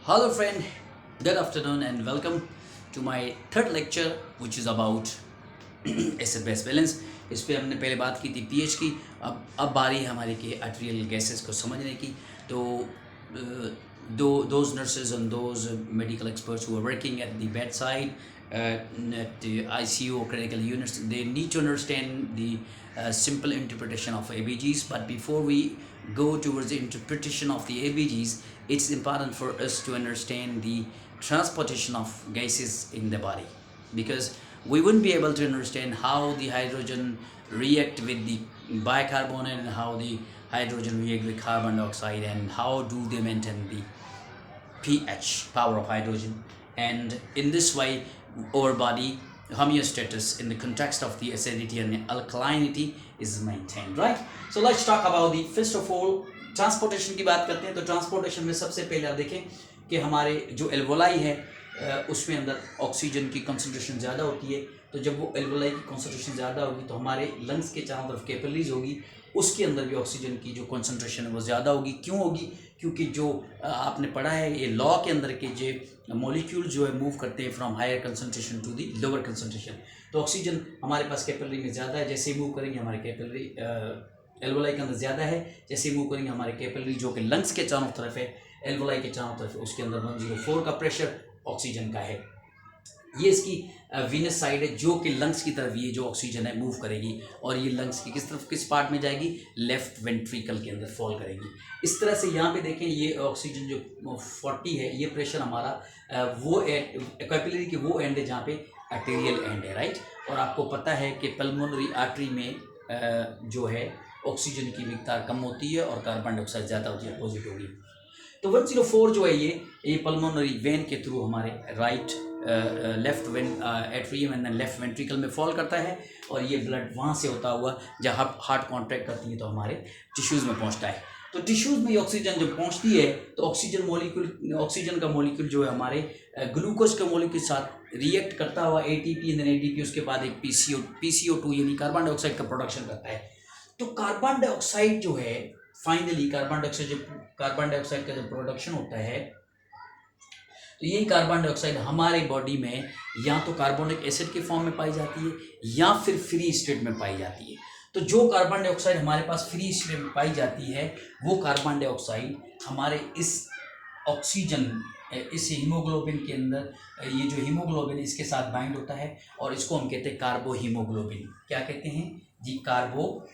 Hello friend, good afternoon and welcome to my third lecture which is about acid base balance. इस पे हमने पहले बात की थी पीएच की। अब बारी है हमारी के आर्टेरियल गैसेस को समझने की। तो those nurses and those medical experts who are working at the bedside, at the ICU or critical units, they need to understand the simple interpretation of ABGs. But before we go towards the interpretation of the ABGs, it's important for us to understand the transportation of gases in the body, because we wouldn't be able to understand how the hydrogen react with the bicarbonate and how the hydrogen react with carbon dioxide and how do they maintain the pH, power of hydrogen. And in this way our body homeostasis in the context of the acidity and alkalinity is maintained, right? So let's talk about the first of all transportation की बात करते हैं। तो transportation में सबसे पहले आप देखें कि हमारे जो एल्वोलाई है उसमें अंदर ऑक्सीजन की कंसंट्रेशन ज़्यादा होती है। तो जब वो एल्वोलाई की कंसंट्रेशन ज़्यादा होगी तो हमारे लंग्स के चारों तरफ कैपिलरीज होगी, उसके अंदर भी ऑक्सीजन की जो कंसंट्रेशन है वो ज़्यादा होगी। क्यों होगी? क्योंकि जो आपने पढ़ा है ये लॉ के अंदर के जो मॉलिक्यूल जो है मूव करते हैं from higher concentration to the lower concentration. तो ऑक्सीजन हमारे पास कैपिलरी में ज़्यादा है, जैसे ही मूव करेंगे हमारे कैपिलरी एल्वोलाई के अंदर ज़्यादा है, जैसे मूव करेंगे हमारे कैपिलरी जो कि लंग्स के चारों तरफ है, एल्वोलाई के चारों तरफ है, उसके अंदर 104 का प्रेशर ऑक्सीजन का है। ये इसकी वीनस साइड है जो कि लंग्स की तरफ ये जो ऑक्सीजन है मूव करेगी और ये लंग्स की किस तरफ किस पार्ट में जाएगी? लेफ्ट वेंट्रिकल के अंदर फॉल करेगी। इस तरह से यहाँ पे देखें ये ऑक्सीजन जो 40 है, ये प्रेशर हमारा वो कैपिलरी के वो एंड है जहाँ पे आर्टेरियल एंड है, राइट। और आपको पता है कि पल्मोनरी आर्टरी में जो है ऑक्सीजन की मिकदार कम होती है और कार्बन डाइऑक्साइड ज़्यादा होती है, अपोजिट होगी। तो 104 जो है ये पल्मोनरी वेन के थ्रू हमारे right left when atrium and left ventricle में फॉल करता है और ये ब्लड वहाँ से होता हुआ जहाँ हार्ट कॉन्ट्रैक्ट करती है तो हमारे टिश्यूज़ में पहुँचता है। तो टिश्यूज़ में ऑक्सीजन जब पहुँचती है तो ऑक्सीजन का मॉलिक्यूल जो है हमारे ग्लूकोज के मॉलिक्यूल के साथ रिएक्ट करता हुआ एटीपी एंड एटीपी उसके बाद एक PCO2 यानी कार्बन डाइऑक्साइड का प्रोडक्शन करता है। तो कार्बन डाइऑक्साइड जो है फाइनली कार्बन डाइऑक्साइड का जब प्रोडक्शन होता है तो यही कार्बन डाइऑक्साइड हमारे बॉडी में या तो कार्बोनिक एसिड के फॉर्म में पाई जाती है या फिर फ्री स्टेट में पाई जाती है। तो जो कार्बन डाइऑक्साइड हमारे पास फ्री स्टेट में पाई जाती है वो कार्बन डाइऑक्साइड हमारे इस ऑक्सीजन इस हीमोग्लोबिन के अंदर ये जो हीमोग्लोबिन इसके साथ बाइंड होता है और इसको हम कहते हैं कार्बो हीमोग्लोबिन। क्या कहते हैं जी? कार्बो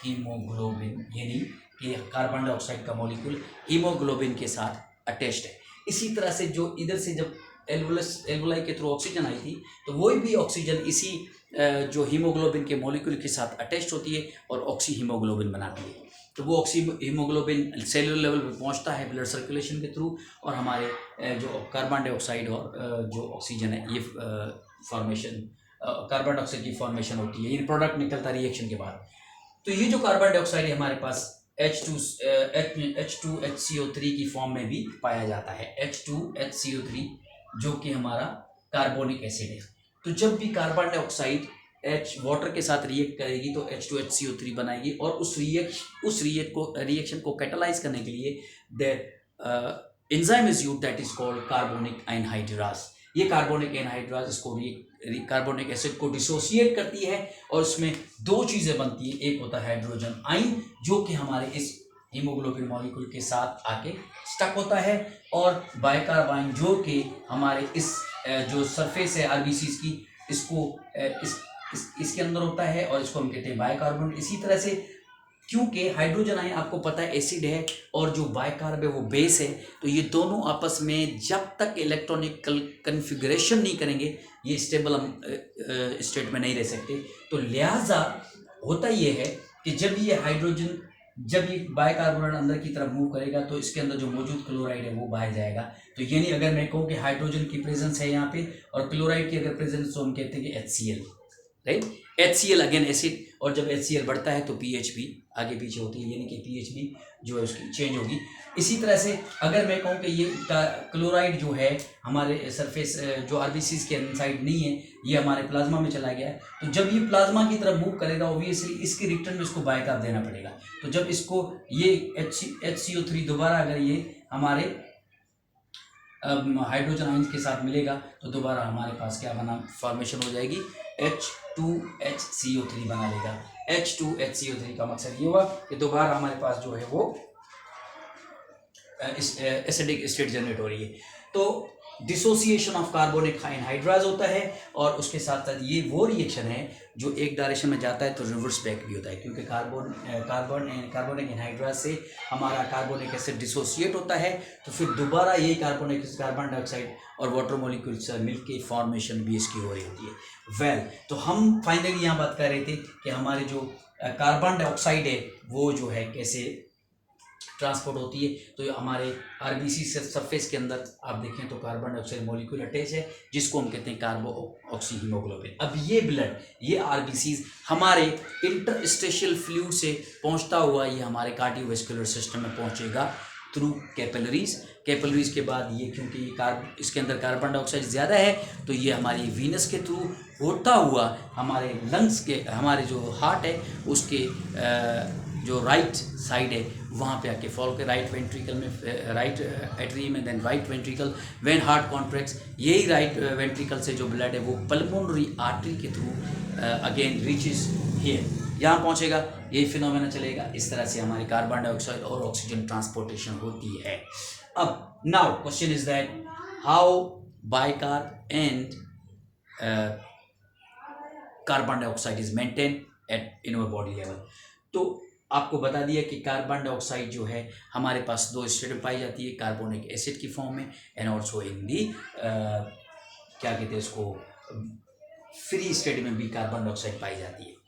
हीमोग्लोबिन यानी कि कार्बन डाइऑक्साइड का मॉलिक्यूल हीमोग्लोबिन के साथ अटैच्ड है। इसी तरह से जो इधर से जब एल्वोलाई के थ्रू ऑक्सीजन आई थी तो वही भी ऑक्सीजन इसी जो हीमोग्लोबिन के मॉलिक्यूल के साथ अटैच्ड होती है और ऑक्सी हीमोग्लोबिन बनाती है। तो वो ऑक्सी हीमोग्लोबिन सेलुलर लेवल पे पहुंचता है ब्लड सर्कुलेशन के थ्रू और हमारे जो कार्बन डाइऑक्साइड और जो ऑक्सीजन है ये फॉर्मेशन कार्बन डाइऑक्साइड की फॉर्मेशन होती है, ये प्रोडक्ट निकलता है रिएक्शन के बाद। तो ये जो कार्बन डाइऑक्साइड है हमारे पास H2HCO3 की फॉर्म में भी पाया जाता है। H2HCO3 जो कि हमारा कार्बोनिक एसिड है। तो जब भी कार्बन डाइऑक्साइड वाटर के साथ रिएक्ट करेगी तो H2HCO3 बनाएगी और उस रिएक्शन को कैटलाइज करने के लिए the enzyme is used that is called carbonic anhydrase. ये कार्बोनिक एनहाइड्रास इसको कार्बोनिक एसिड को डिसोसिएट करती है और उसमें दो चीज़ें बनती हैं। एक होता है हाइड्रोजन आयन जो कि हमारे इस हीमोग्लोबिन मॉलिक्यूल के साथ आके स्टक होता है और बाइकार्बाइन जो कि हमारे इस जो सरफेस है आरबीसीज की इसको इसके अंदर होता है और इसको हम कहते हैं बाइकार्बोनेट। इसी तरह से क्योंकि हाइड्रोजन आयन आपको पता है एसिड है और जो बाइकार्ब है वो बेस है, तो ये दोनों आपस में जब तक इलेक्ट्रॉनिक कन्फिगरेशन नहीं करेंगे ये स्टेबल स्टेट में नहीं रह सकते। तो लिहाजा होता ये है कि जब ये बाइकार्बोनेट अंदर की तरफ मूव करेगा तो इसके अंदर जो मौजूद क्लोराइड है वो बाहर जाएगा। तो यानी अगर मैं कहूँ कि हाइड्रोजन की प्रेजेंस है यहाँ पे और क्लोराइड की अगर प्रेजेंस तो हम कहते हैं कि HCl, right. HCl again acid, और जब HCl बढ़ता है तो pH भी आगे पीछे होती है, यानी कि pH भी जो है उसकी चेंज होगी। इसी तरह से अगर मैं कहूँ कि ये क्लोराइड जो है हमारे सरफेस जो आरबीसीज के इनसाइड नहीं है, ये हमारे प्लाज्मा में चला गया है, तो जब ये प्लाज्मा की तरफ मूव करेगा ऑब्वियसली इसके रिटर्न में इसको बाइकार्ब देना पड़ेगा। तो जब इसको ये HCO3 दोबारा अगर ये हमारे हाइड्रोजन आयंस के साथ मिलेगा तो दोबारा हमारे पास क्या बना फॉर्मेशन हो जाएगी, H2HCO3 बना लेगा। H2HCO3 का मकसद ये हुआ कि दोबारा हमारे पास जो है वो एसिडिक स्टेट जनरेट हो रही है। तो डिसोसिएशन ऑफ कार्बोनिक एनहाइड्राज होता है, और उसके साथ साथ ये वो रिएक्शन है जो एक डायरेक्शन में जाता है तो रिवर्स बैक भी होता है, क्योंकि कार्बोनिक एनहाइड्राज से हमारा कार्बोनिक एसिड डिसोसिएट होता है, तो फिर दोबारा ये कार्बन डाइऑक्साइड और वाटर मॉलिक्यूल्स मिलके फॉर्मेशन भी इसकी हो रही होती है। तो हम फाइनली यहाँ बात कर रहे थे कि हमारे जो कार्बन डाइऑक्साइड है वो जो है कैसे ट्रांसपोर्ट होती है। तो हमारे आरबीसी सरफेस के अंदर आप देखें तो कार्बन डाइऑक्साइड मॉलिक्यूल अटैच है, जिसको हम कहते हैं कार्बो ऑक्सी हीमोग्लोबिन। अब ये ब्लड, ये आरबीसीज हमारे इंटरस्टेशियल फ्लूइड से पहुंचता हुआ ये हमारे कार्डियोवैस्कुलर सिस्टम में पहुंचेगा थ्रू कैपिलरीज के बाद ये, क्योंकि इसके अंदर कार्बन डाइऑक्साइड ज़्यादा है तो ये हमारी वीनस के थ्रू होता हुआ हमारे लंग्स के, हमारे जो हार्ट है उसके जो राइट साइड है वहाँ पे आके फॉल के राइट वेंट्रिकल में, राइट एट्रियम में, then right ventricle. When heart contracts, यही राइट वेंट्रिकल से जो ब्लड है वो पल्मोनरी आर्टरी के थ्रू अगेन रीचेस हियर, यहाँ पहुँचेगा, यही फिनोमेना चलेगा। इस तरह से हमारी कार्बन डाइऑक्साइड और ऑक्सीजन ट्रांसपोर्टेशन होती है। अब now question is that how bicarb and carbon dioxide is maintain at in our body level. तो आपको बता दिया कि कार्बन डाइऑक्साइड जो है हमारे पास दो स्टेट में पाई जाती है, कार्बोनिक एसिड की फॉर्म में एंड ऑल्सो इन दी क्या कहते हैं इसको, फ्री स्टेट में भी कार्बन डाइऑक्साइड पाई जाती है।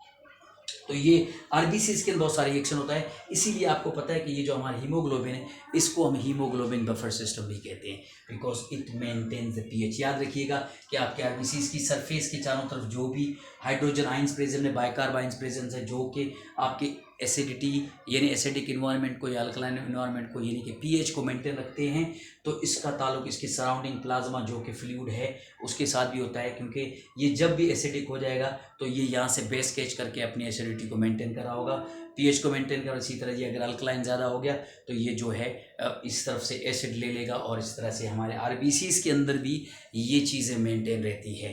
तो ये आरबीसी के अंदर बहुत सारे रिएक्शन होता है, इसीलिए आपको पता है कि ये जो हमारा हीमोग्लोबिन है इसको हम हीमोग्लोबिन बफर सिस्टम भी कहते हैं, because it maintains the pH. याद रखिएगा कि आपके आरबीसी की सरफेस के चारों तरफ जो भी हाइड्रोजन आयंस प्रेजेंट है, बाइकार्ब आयंस प्रेजेंट है, जो कि आपके एसिडिटी यानी एसिडिक इन्वायरमेंट को या अल्कलाइन इन्वायरमेंट को यानी कि पीएच को मेंटेन रखते हैं। तो इसका ताल्लुक इसके सराउंडिंग प्लाज्मा जो कि फ्लूइड है उसके साथ भी होता है, क्योंकि ये जब भी एसिडिक हो जाएगा तो ये यहाँ से बेस कैच करके अपनी एसिडिटी को मेंटेन करा होगा, पीएच को मेंटेन करा। इसी तरह ये अगर अल्कलाइन ज़्यादा हो गया तो ये जो है इस तरफ से एसिड ले लेगा, और इस तरह से हमारे आरबीसीज के अंदर भी ये चीज़ें मेंटेन रहती है।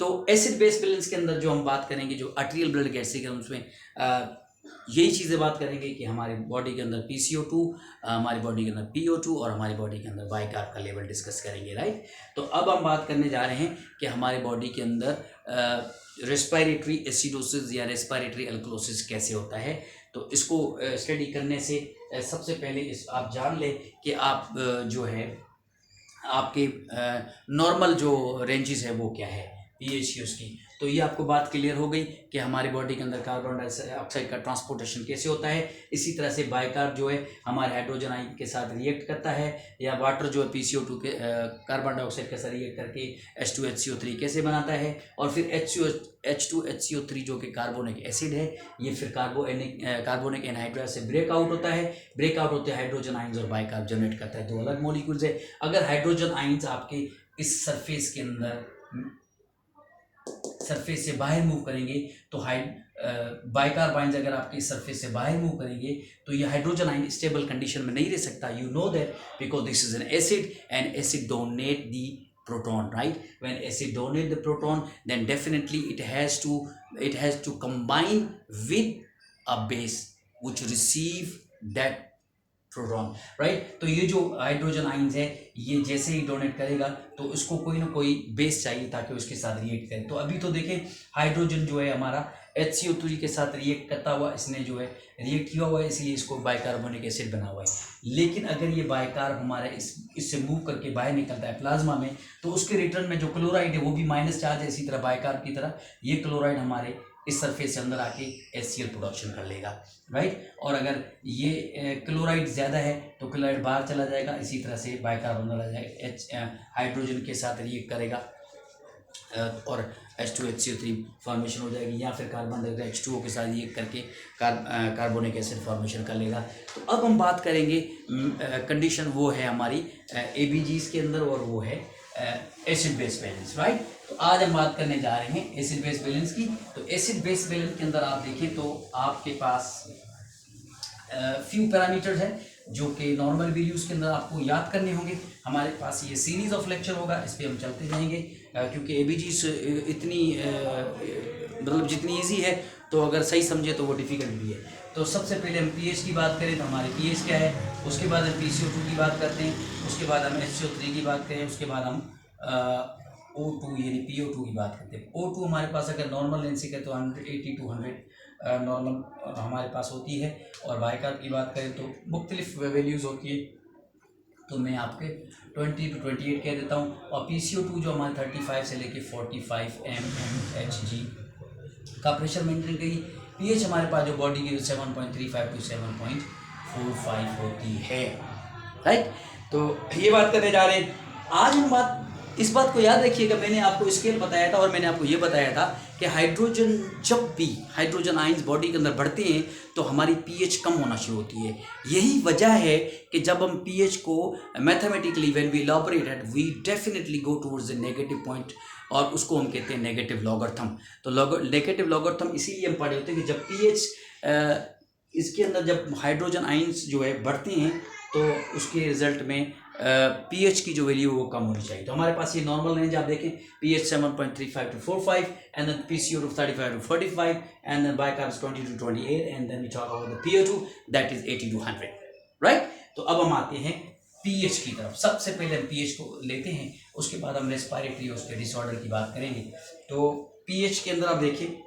तो एसिड बेस बैलेंस के अंदर जो हम बात करेंगे, जो आर्टेरियल ब्लड कैसे उसमें यही चीज़ें बात करेंगे कि हमारी बॉडी के अंदर PCO2, हमारी बॉडी के अंदर PO2 और हमारी बॉडी के अंदर बाइकार्ब का लेवल डिस्कस करेंगे, राइट। तो अब हम बात करने जा रहे हैं कि हमारे बॉडी के अंदर रेस्पिरेटरी एसिडोसिस या रेस्पिरेटरी अल्कलोसिस कैसे होता है। तो इसको स्टडी करने से सबसे पहले आप जान लें कि आप जो है आपके नॉर्मल जो रेंजेस है वो क्या है पीएच की उसकी। तो ये आपको बात क्लियर हो गई कि हमारी बॉडी के अंदर कार्बन डाइऑक्साइड का ट्रांसपोर्टेशन कैसे होता है। इसी तरह से बाइकार्ब जो है हमारे हाइड्रोजन आयन के साथ रिएक्ट करता है, या वाटर जो है PCO2 के कार्बन डाइऑक्साइड के साथ रिएक्ट करके H2HCO3 कैसे बनाता है, और फिर H2HCO3 जो कि कार्बोनिक एसिड है ये फिर कार्बोनिक एनहाइड्राइड से ब्रेकआउट होता है। ब्रेकआउट होते हैं हाइड्रोजन आयंस और बाइकार्ब जनरेट करता है, दो अलग मॉलिक्यूल्स है। अगर हाइड्रोजन आयंस आपके इस सरफेस के अंदर सरफेस से बाहर मूव करेंगे तो बाइकार्ब आयंस अगर आपके सरफेस से बाहर मूव करेंगे तो ये हाइड्रोजन आयन स्टेबल कंडीशन में नहीं रह सकता। You know that because this is an acid and acid donate the proton, right? When acid donate the proton, then definitely it has to combine with a base which receive that proton, right. तो ये जो hydrogen ions है ये जैसे ही donate करेगा तो उसको कोई ना कोई बेस चाहिए ताकि उसके साथ रिएक्ट करे। तो अभी तो देखें हाइड्रोजन जो है हमारा HCO3 के साथ रिएक्ट करता हुआ इसने जो है रिएक्ट किया हुआ है, इसलिए इसको बाइकार्बोनिक एसिड बना हुआ है। लेकिन अगर ये बाइकार्ब हमारा इससे मूव करके बाहर निकलता है प्लाज्मा में तो उसके रिटर्न में जो क्लोराइड है वो भी माइनस चार्ज है, इसी तरह बाइकार्ब की तरह ये क्लोराइड हमारे इस सरफेस से अंदर आके HCl प्रोडक्शन कर लेगा, राइट। और अगर ये क्लोराइड ज़्यादा है तो क्लोराइड बाहर चला जाएगा, इसी तरह से बाइकार्ब अंदर आ जाएगा, हाइड्रोजन के साथ रिएक्ट करेगा और H2HCO3 फॉर्मेशन हो जाएगी, या फिर कार्बन डाइऑक्साइड H2O के साथ ये करके कार्बोनिक एसिड फॉर्मेशन कर लेगा। तो अब हम बात करेंगे कंडीशन, वो है हमारी ABGs के अंदर, और वो है एसिड बेस बैलेंस, राइट। तो आज हम बात करने जा रहे हैं एसिड बेस बैलेंस की। तो एसिड बेस बैलेंस के अंदर आप देखें तो आपके पास फ्यू पैरामीटर्स हैं जो कि नॉर्मल वैल्यूज़ के अंदर आपको याद करने होंगे। हमारे पास ये सीरीज़ ऑफ लेक्चर होगा, इस पर हम चलते जाएंगे, क्योंकि ABGs इतनी मतलब जितनी इजी है तो अगर सही समझे तो वो डिफ़िकल्ट भी है। तो सबसे पहले हम pH की बात करें तो हमारे pH क्या है, उसके बाद हम PCO2 की बात करते हैं, उसके बाद हम HCO3 की बात करें, उसके बाद हम O2 यानी PO2 की बात करते हैं। O2 हमारे पास अगर नॉर्मल लेंसिक है तो 180 to 100 नॉर्मल हमारे पास होती है, और बाइकार्ब की बात करें तो मुख्तलिफ वैल्यूज़ होती है, तो मैं आपके 20 to 28 कह देता हूँ। और PCO2 जो हमारे 35 से लेके 45 mmHg का प्रेशर मेंटेन करी। pH हमारे पास जो बॉडी की 7.35 to 7.45 होती है, राइट। तो ये बात करने जा रहे हैं आज हम। इस बात को याद रखिएगा, मैंने आपको स्केल बताया था और मैंने आपको ये बताया था कि हाइड्रोजन, जब भी हाइड्रोजन आइंस बॉडी के अंदर बढ़ते हैं तो हमारी pH कम होना शुरू होती है। यही वजह है कि जब हम pH को mathematically when we elaborate it, we definitely go towards the negative point, और उसको हम कहते हैं नेगेटिव लॉगरिथम। तो नेगेटिव लॉगरिथम इसीलिए हम पढ़े होते हैं कि जब pH इसके अंदर जब हाइड्रोजन आइंस जो है बढ़ते हैं तो उसके रिजल्ट में pH की जो वैल्यू वो कम होनी चाहिए। तो हमारे पास ये नॉर्मल रेंज आप देखें, pH 7.35 to 45, and then PCO2 35 to 45, and then bicarb 20 to 28, and then we talk about the PO2 that is 80 to 100, right। तो अब हम आते हैं pH की तरफ। सबसे पहले हम pH को लेते हैं, उसके बाद हम रेस्पिरेटरी और उसके डिसऑर्डर की बात करेंगे। तो pH के अंदर आप देखिए,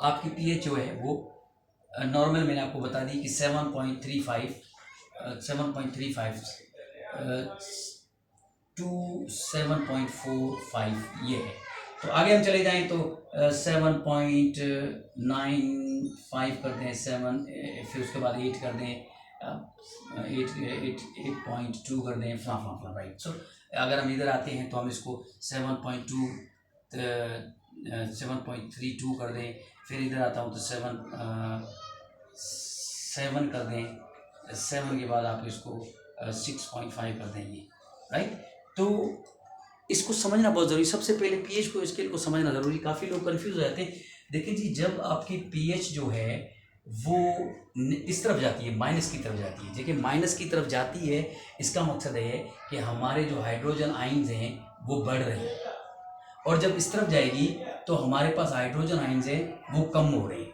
आपकी pH जो है वो नॉर्मल मैंने आपको बता दी कि 7.35 to 7.45 ये है। तो आगे हम चले जाएं तो 7.95 कर दें, 7, फिर उसके बाद 8 कर दें, 8.2 कर दें, राइट। सो अगर हम इधर आते हैं तो हम इसको 7.32 कर दें, फिर इधर आता हूँ तो 7 कर दें, 7 के बाद आप इसको 6.5 कर देंगे, राइट। तो इसको समझना बहुत ज़रूरी। सबसे पहले pH को, स्केल को समझना ज़रूरी। काफ़ी लोग कंफ्यूज हो जाते हैं। देखिए जी, जब आपकी pH जो है वो इस तरफ जाती है, माइनस की तरफ जाती है। देखिए माइनस की तरफ जाती है, इसका मकसद है कि हमारे जो हाइड्रोजन आइंस हैं वो बढ़ रहे हैं, और जब इस तरफ जाएगी तो हमारे पास हाइड्रोजन आइंस हैं वो कम हो रहे हैं।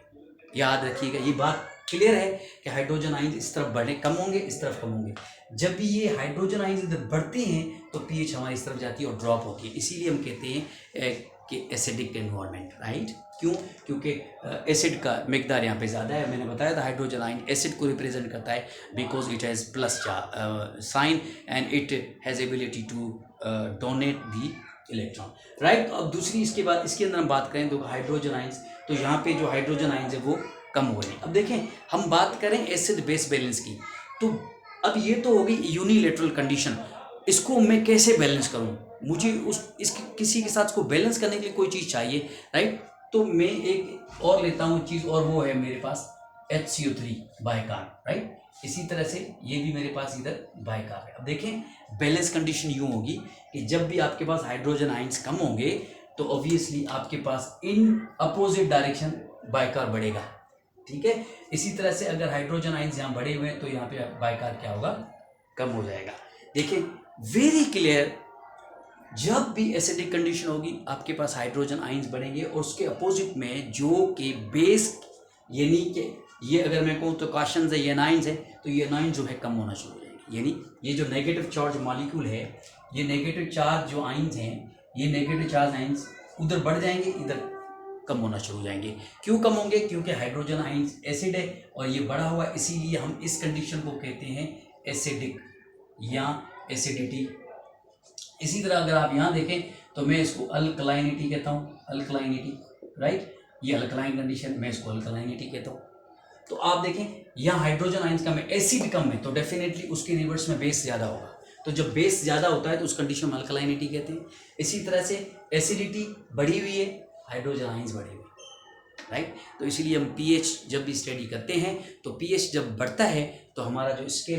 याद रखिएगा, ये बात क्लियर है कि हाइड्रोजन आइंस इस तरफ बढ़े, कम होंगे, इस तरफ कम होंगे। जब भी ये हाइड्रोजन आइंस इधर बढ़ते हैं तो pH हमारी इस तरफ जाती है और ड्रॉप होती है। इसीलिए हम कहते हैं कि एसिडिक एनवायरनमेंट, राइट। क्यों? क्योंकि एसिड का मिकदार यहाँ पे ज़्यादा है। मैंने बताया था हाइड्रोजन आइन एसिड को रिप्रेजेंट करता है because it has plus sign and it has ability to donate the electron, right. तो अब दूसरी इसके बाद इसके अंदर हम बात करें तो हाइड्रोजन आइंस, तो यहाँ पे जो हाइड्रोजन आइंस है वो कम हो रहे हैं। अब देखें, हम बात करें एसिड बेस बैलेंस की, तो अब ये तो हो गई यूनिलेटरल कंडीशन। इसको मैं कैसे बैलेंस करूं? मुझे इसके किसी के साथ इसको बैलेंस करने के लिए कोई चीज़ चाहिए, राइट। तो मैं एक और लेता हूँ चीज़, और वो है मेरे पास HCO3 बाइकार्ब, राइट। इसी तरह से ये भी मेरे पास इधर बाइकार्ब है। अब देखें, बैलेंस कंडीशन यूँ होगी कि जब भी आपके पास हाइड्रोजन आइंस कम होंगे तो ऑब्वियसली आपके पास इन अपोजिट डायरेक्शन बाइकार्ब बढ़ेगा, ठीक है। इसी तरह से अगर हाइड्रोजन आइंस यहाँ बढ़े हुए हैं तो यहाँ पे बाइकार्ब क्या होगा? कम हो जाएगा। देखिए वेरी क्लियर, जब भी एसिडिक कंडीशन होगी आपके पास हाइड्रोजन आइंस बढ़ेंगे, और उसके अपोजिट में जो कि बेस, यानी कि ये अगर मैं कहूँ तो क्वेश्चन है, ये नाइन्स है, तो ये नाइन जो है कम होना शुरू हो जाएगी। यानी ये जो नेगेटिव चार्ज मॉलिक्यूल है, ये नेगेटिव चार्ज जो आइंस हैं, ये नेगेटिव चार्ज आइंस उधर बढ़ जाएंगे, इधर कम होना शुरू हो जाएंगे। क्यों कम होंगे? क्योंकि हाइड्रोजन आइंस एसिड है और ये बढ़ा हुआ है, इसीलिए हम इस कंडीशन को कहते हैं एसिडिक या एसिडिटी। इसी तरह अगर आप यहाँ देखें तो मैं इसको अल्कलाइनिटी कहता हूँ, अल्कलाइनिटी, राइट। ये अल्कलाइन कंडीशन, मैं इसको अल्कलाइनिटी कहता हूँ। तो आप देखें यहाँ हाइड्रोजन आइंस कम है, एसिड कम है, तो डेफिनेटली उसके रिवर्स में बेस ज़्यादा होगा। तो जब बेस ज़्यादा होता है तो उस कंडीशन में अल्कलाइनिटी कहते हैं। इसी तरह से एसिडिटी बढ़ी हुई है, हाइड्रोजन आयंस बढ़े हुए, राइट। तो इसीलिए हम पीएच जब भी स्टडी करते हैं तो पीएच जब बढ़ता है तो हमारा जो स्केल